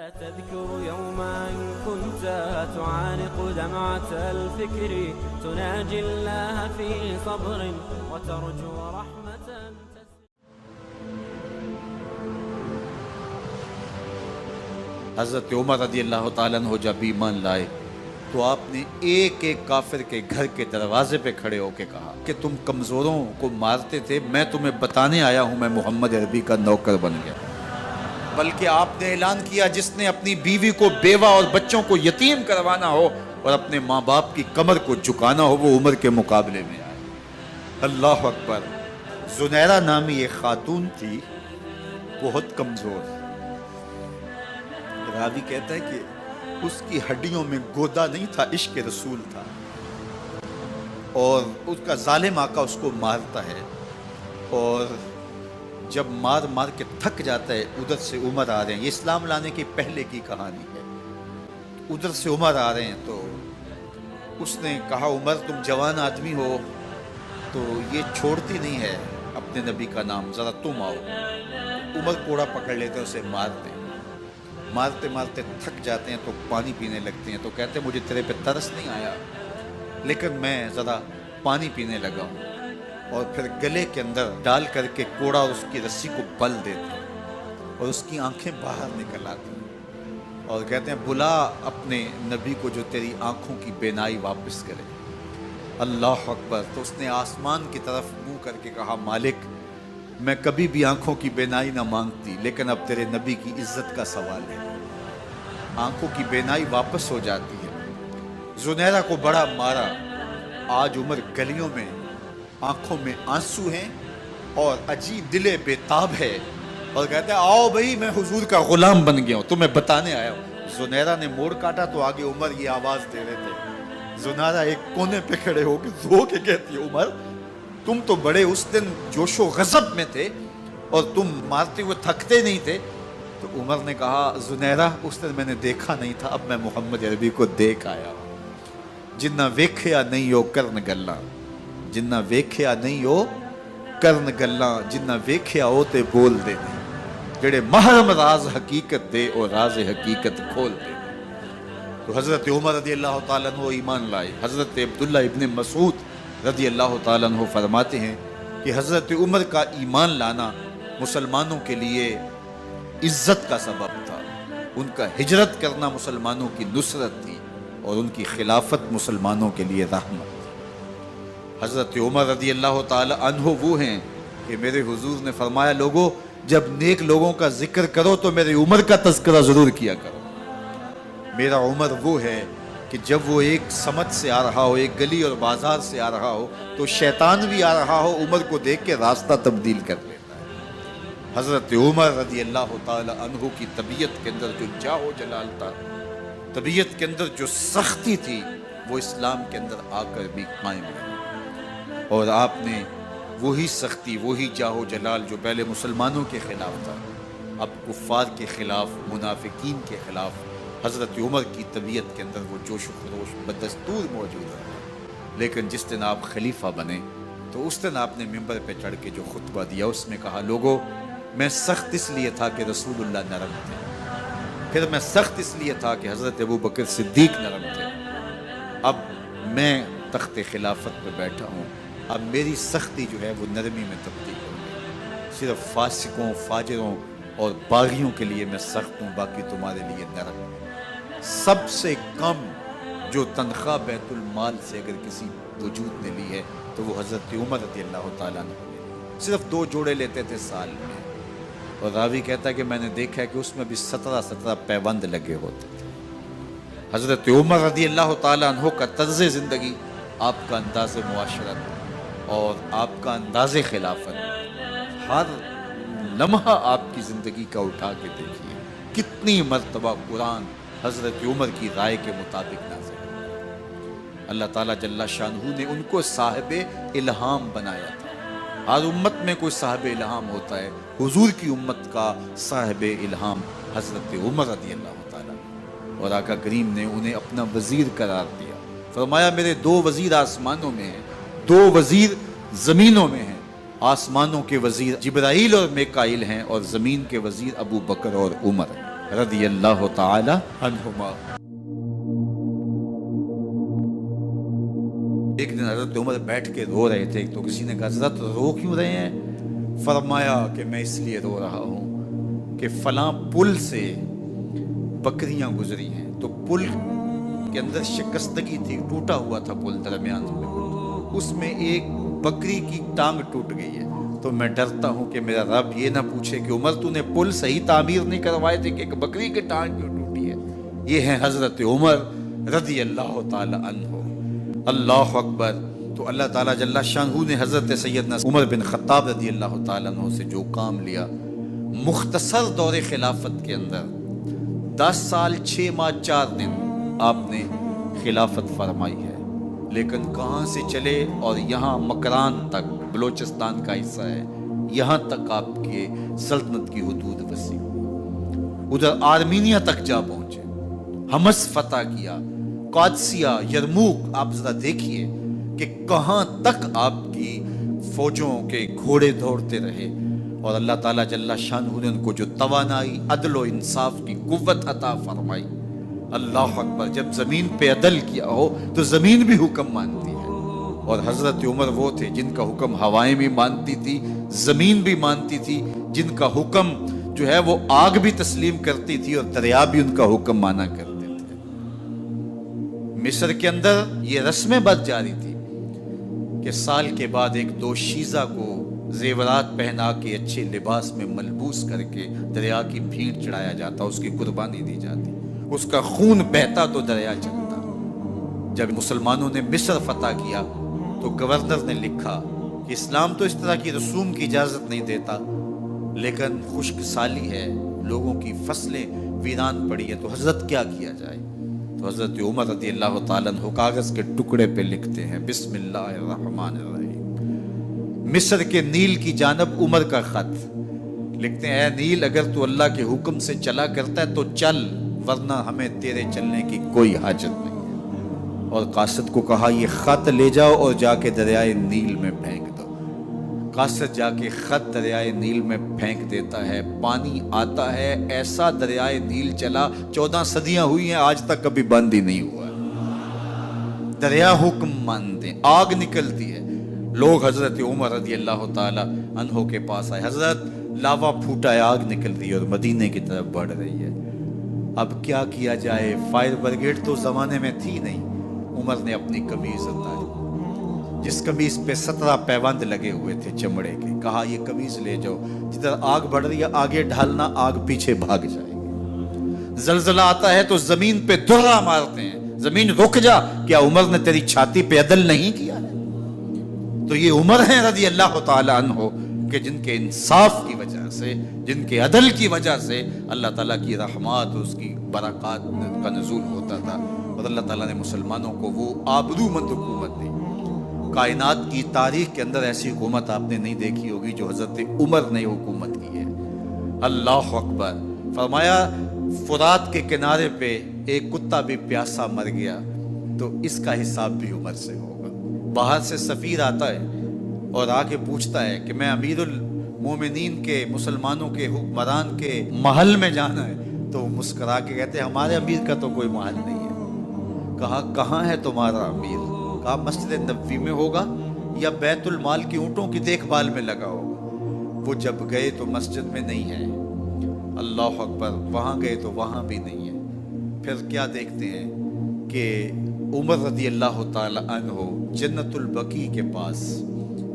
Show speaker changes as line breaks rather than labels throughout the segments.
تذكر يوما كنت تعانق دمعة الفكر تناجي الله في صبر وترجو رحمة.
حضرت عمر رضی اللہ تعالیٰ عنہ جب ایمان لائے تو آپ نے ایک ایک کافر کے گھر کے دروازے پہ کھڑے ہو کے کہا کہ تم کمزوروں کو مارتے تھے، میں تمہیں بتانے آیا ہوں میں محمد عربی کا نوکر بن گیا۔ بلکہ آپ نے اعلان کیا جس نے اپنی بیوی کو بیوہ اور بچوں کو یتیم کروانا ہو اور اپنے ماں باپ کی کمر کو جھکانا ہو وہ عمر کے مقابلے میں آئے۔ اللہ اکبر۔ زنیرہ نامی ایک خاتون تھی، بہت کمزور۔ راوی کہتا ہے کہ اس کی ہڈیوں میں گودا نہیں تھا، عشق رسول تھا، اور اس کا ظالم آقا اس کو مارتا ہے، اور جب مار مار کے تھک جاتا ہے ادھر سے عمر آ رہے ہیں، یہ اسلام لانے کے پہلے کی کہانی ہے، ادھر سے عمر آ رہے ہیں تو اس نے کہا عمر تم جوان آدمی ہو تو یہ چھوڑتی نہیں ہے اپنے نبی کا نام، ذرا تم آؤ۔ عمر کوڑا پکڑ لیتے اسے مارتے مارتے تھک جاتے ہیں تو پانی پینے لگتے ہیں، تو کہتے ہیں مجھے تیرے پہ ترس نہیں آیا لیکن میں ذرا پانی پینے لگا ہوں، اور پھر گلے کے اندر ڈال کر کے کوڑا اور اس کی رسی کو بل دیتے ہیں اور اس کی آنکھیں باہر نکل آتی ہیں اور کہتے ہیں بلا اپنے نبی کو جو تیری آنکھوں کی بینائی واپس کرے۔ اللہ اکبر۔ تو اس نے آسمان کی طرف منہ کر کے کہا مالک میں کبھی بھی آنکھوں کی بینائی نہ مانگتی لیکن اب تیرے نبی کی عزت کا سوال ہے۔ آنکھوں کی بینائی واپس ہو جاتی ہے۔ زنیرہ کو بڑا مارا، آج عمر گلیوں میں آنکھوں میں آنسو ہیں اور عجیب دلے بے تاب ہے، اور کہتے ہیں آؤ بھئی میں حضور کا غلام بن گیا ہوں، تمہیں بتانے آیا ہوں۔ زنیرہ نے موڑ کاٹا تو آگے عمر یہ آواز دے رہے تھے۔ زنیرہ ایک کونے پہ کھڑے ہو کے رو کے کہتی ہے عمر تم تو بڑے اس دن جوش و غضب میں تھے اور تم مارتے ہوئے تھکتے نہیں تھے۔ تو عمر نے کہا زنیرہ اس دن میں نے دیکھا نہیں تھا، اب میں محمد عربی کو دیکھ آیا ہوں۔ جنہ ویکھیا نہیں ہو کرن گلاں، جنہ ویکھیا نہیں ہو کرن گلاں، جنہ ویکھیا ہو تے بول دے نہیں، جڑے محرم راز حقیقت دے اور راز حقیقت کھول دے۔ تو حضرت عمر رضی اللہ تعالیٰ عنہ ایمان لائے۔ حضرت عبداللہ ابن مسعود رضی اللہ تعالیٰ عنہ فرماتے ہیں کہ حضرت عمر کا ایمان لانا مسلمانوں کے لیے عزت کا سبب تھا، ان کا ہجرت کرنا مسلمانوں کی نصرت تھی اور ان کی خلافت مسلمانوں کے لیے رحمت تھی۔ حضرت عمر رضی اللہ تعالیٰ عنہ وہ ہیں کہ میرے حضور نے فرمایا لوگوں جب نیک لوگوں کا ذکر کرو تو میرے عمر کا تذکرہ ضرور کیا کرو۔ میرا عمر وہ ہے کہ جب وہ ایک سمت سے آ رہا ہو، ایک گلی اور بازار سے آ رہا ہو تو شیطان بھی آ رہا ہو عمر کو دیکھ کے راستہ تبدیل کر لیتا ہے۔ حضرت عمر رضی اللہ تعالی عنہ کی طبیعت کے اندر جو جاہ و جلال تھا، طبیعت کے اندر جو سختی تھی، وہ اسلام کے اندر آ کر بھی قائم رہی، اور آپ نے وہی سختی وہی جاہ و جلال جو پہلے مسلمانوں کے خلاف تھا اب کفار کے خلاف، منافقین کے خلاف حضرت عمر کی طبیعت کے اندر وہ جوش و خروش بدستور موجود ہے۔ لیکن جس دن آپ خلیفہ بنے تو اس دن آپ نے ممبر پہ چڑھ کے جو خطبہ دیا اس میں کہا لوگوں میں سخت اس لیے تھا کہ رسول اللہ نرم تھے، پھر میں سخت اس لیے تھا کہ حضرت ابوبکر صدیق نرم تھے، اب میں تخت خلافت پہ بیٹھا ہوں، اب میری سختی جو ہے وہ نرمی میں تبدیل ہو گئی، صرف فاسقوں فاجروں اور باغیوں کے لیے میں سخت ہوں، باقی تمہارے لیے نرم ہوں۔ سب سے کم جو تنخواہ بیت المال سے اگر کسی وجود نے لی ہے تو وہ حضرت عمر رضی اللہ تعالیٰ عنہ نے صرف 2 جوڑے لیتے تھے سال میں، اور راوی کہتا ہے کہ میں نے دیکھا ہے کہ اس میں بھی 17 پیوند لگے ہوتے تھے۔ حضرت عمر رضی اللہ تعالیٰ عنہ کا طرز زندگی، آپ کا انداز معاشرت اور آپ کا انداز خلافت، ہر لمحہ آپ کی زندگی کا اٹھا کے دیکھیے کتنی مرتبہ قرآن حضرت عمر کی رائے کے مطابق نازل ہے۔ اللہ تعالیٰ جل شانہ نے ان کو صاحب الہام بنایا تھا۔ ہر امت میں کوئی صاحب الہام ہوتا ہے، حضور کی امت کا صاحب الہام حضرت عمر رضی اللہ تعالیٰ، اور آقا کریم نے انہیں اپنا وزیر قرار دیا۔ فرمایا میرے 2 وزیر آسمانوں میں ہیں، 2 وزیر زمینوں میں ہیں۔ آسمانوں کے وزیر جبرائیل اور میکائیل ہیں اور زمین کے وزیر ابو بکر اور عمر ہیں۔ رضی اللہ تعالی عنہما۔ ایک دن حضرت عمر بیٹھ کے رو رہے تھے، تو کسی نے کہا حضرت رو کیوں رہے ہیں؟ فرمایا کہ میں اس لیے رو رہا ہوں کہ فلاں پل سے بکریاں گزری ہیں، تو پل کے اندر شکستگی تھی، ٹوٹا ہوا تھا پل درمیان میں، اس میں ایک بکری کی ٹانگ ٹوٹ گئی ہے، تو میں ڈرتا ہوں کہ میرا رب یہ نہ پوچھے کہ عمر تو نے پل صحیح تعمیر نہیں کروائے تھے کہ ایک بکری کی ٹانگ کیوں ٹوٹی ہے۔ یہ ہیں حضرت عمر رضی اللہ تعالی عنہ۔ اللہ اکبر۔ تو اللہ تعالیٰ جل شانہ نے حضرت سیدنا عمر بن خطاب رضی اللہ تعالیٰ عنہ سے جو کام لیا، مختصر دور خلافت کے اندر 10 سال 6 ماہ 4 دن آپ نے خلافت فرمائی ہے، لیکن کہاں سے چلے اور یہاں مکران تک، بلوچستان کا حصہ ہے، یہاں تک آپ کے سلطنت کی حدود وسیع ہوئی، ادھر آرمینیا تک جا پہنچے، حمص فتح کیا، قادسیہ، یرموک۔ آپ ذرا دیکھیے کہ کہاں تک آپ کی فوجوں کے گھوڑے دوڑتے رہے، اور اللہ تعالیٰ جل شانہ نے ان کو جو توانائی، عدل و انصاف کی قوت عطا فرمائی۔ اللہ اکبر۔ جب زمین پہ عدل کیا ہو تو زمین بھی حکم مانتی ہے، اور حضرت عمر وہ تھے جن کا حکم ہوائیں بھی مانتی تھی، زمین بھی مانتی تھی، جن کا حکم جو ہے وہ آگ بھی تسلیم کرتی تھی اور دریا بھی ان کا حکم مانا کرتے تھے۔ مصر کے اندر یہ رسمیں بد جاری تھی کہ سال کے بعد ایک دوشیزہ کو زیورات پہنا کے اچھے لباس میں ملبوس کر کے دریا کی بھیڑ چڑھایا جاتا، اس کی قربانی دی جاتی، اس کا خون بہتا تو دریا چلتا۔ جب مسلمانوں نے مصر فتح کیا تو گورنر نے لکھا کہ اسلام تو اس طرح کی رسوم کی اجازت نہیں دیتا، لیکن خشک سالی ہے، لوگوں کی فصلیں ویران پڑی ہے، تو حضرت کیا کیا جائے؟ تو حضرت عمر رضی اللہ تعالیٰ عنہ کاغذ کے ٹکڑے پہ لکھتے ہیں بسم اللہ الرحمن الرحیم، مصر کے نیل کی جانب عمر کا خط لکھتے ہیں، اے نیل اگر تو اللہ کے حکم سے چلا کرتا ہے تو چل، ورنہ ہمیں تیرے چلنے کی کوئی حاجت نہیں ہے۔ اور قاصد کو کہا یہ خط لے جاؤ اور جا کے دریائے نیل میں پھینک دو۔ قاصد جا کے خط دریائے نیل میں پھینک دیتا ہے، پانی آتا ہے، ایسا دریائے نیل چلا 14 صدیاں ہوئی ہیں آج تک کبھی بند ہی نہیں ہوا۔ دریا حکم مانتے، آگ نکلتی ہے، لوگ حضرت عمر رضی اللہ تعالی عنہ کے پاس آئے، حضرت لاوا پھوٹا ہے، آگ نکل رہی ہے اور مدینے کی طرف بڑھ رہی ہے، اب کیا کیا جائے؟ فائر بریگیڈ تو زمانے میں تھی نہیں۔ عمر نے اپنی قمیض اتاری، جس قمیض پہ 17 پیوند لگے ہوئے تھے چمڑے کے، کہا یہ قمیض لے جاؤ، جدھر آگ بڑھ رہی ہے آگے ڈھالنا، آگ پیچھے بھاگ جائے گی۔ زلزلہ آتا ہے تو زمین پہ درہ مارتے ہیں، زمین رک جا، کیا عمر نے تیری چھاتی پہ عدل نہیں کیا ہے؟ تو یہ عمر ہیں رضی اللہ تعالی عنہ کہ جن کے انصاف کی وجہ سے، جن کے عدل کی وجہ سے اللہ تعالیٰ کی رحمات، اس کی برکات کا نزول ہوتا تھا، اور اللہ تعالیٰ نے مسلمانوں کو وہ آبرو مند حکومت دی۔ کائنات کی تاریخ کے اندر ایسی حکومت آپ نے نہیں دیکھی ہوگی جو حضرت عمر نے حکومت کی ہے۔ اللہ اکبر۔ فرمایا فرات کے کنارے پہ ایک کتا بھی پیاسا مر گیا تو اس کا حساب بھی عمر سے ہوگا۔ باہر سے سفیر آتا ہے اور آ کے پوچھتا ہے کہ میں امیر المومنین کے، مسلمانوں کے حکمران کے محل میں جانا ہے، تو مسکرا کے کہتے ہیں ہمارے امیر کا تو کوئی محل نہیں ہے۔ کہا کہاں ہے تمہارا امیر؟ کہا مسجد نبوی میں ہوگا یا بیت المال کی اونٹوں کی دیکھ بھال میں لگا ہوگا۔ وہ جب گئے تو مسجد میں نہیں ہے، اللہ اکبر، وہاں گئے تو وہاں بھی نہیں ہے۔ پھر کیا دیکھتے ہیں کہ عمر رضی اللہ تعالی عنہ جنت البقیع کے پاس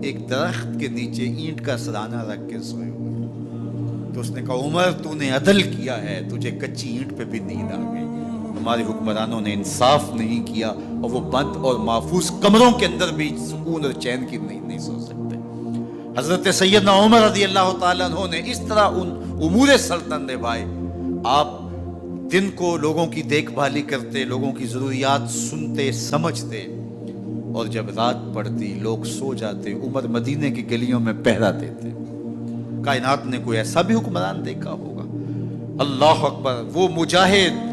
ایک درخت کے نیچے اینٹ کا سرانہ رکھ کے سوئے ہوئے، تو اس نے کہا عمر تو نے عدل کیا ہے، تجھے کچی اینٹ پہ بھی نیند آ گئی، ہمارے حکمرانوں نے انصاف نہیں کیا، اور وہ بند اور محفوظ کمروں کے اندر بھی سکون اور چین کی نیند نہیں سو سکتے۔ حضرت سیدنا عمر رضی اللہ تعالیٰ عنہ نے اس طرح ان امور سلطنت نبھائے۔ آپ دن کو لوگوں کی دیکھ بھالی کرتے، لوگوں کی ضروریات سنتے سمجھتے، اور جب رات پڑتی لوگ سو جاتے، عمر مدینے کی گلیوں میں پہرا دیتے۔ کائنات نے کوئی ایسا بھی حکمران دیکھا ہوگا؟ اللہ اکبر۔ وہ مجاہد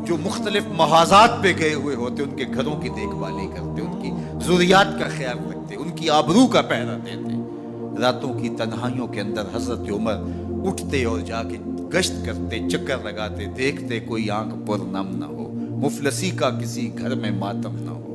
جو مختلف محاذات پہ گئے ہوئے ہوتے، ان کے گھروں کی دیکھ بھالی کرتے، ان کی ضروریات کا خیال رکھتے، ان کی آبرو کا پہرا دیتے۔ راتوں کی تنہائیوں کے اندر حضرت عمر اٹھتے اور جا کے گشت کرتے، چکر لگاتے، دیکھتے کوئی آنکھ پر نم نہ ہو، مفلسی کا کسی گھر میں ماتم نہ ہو۔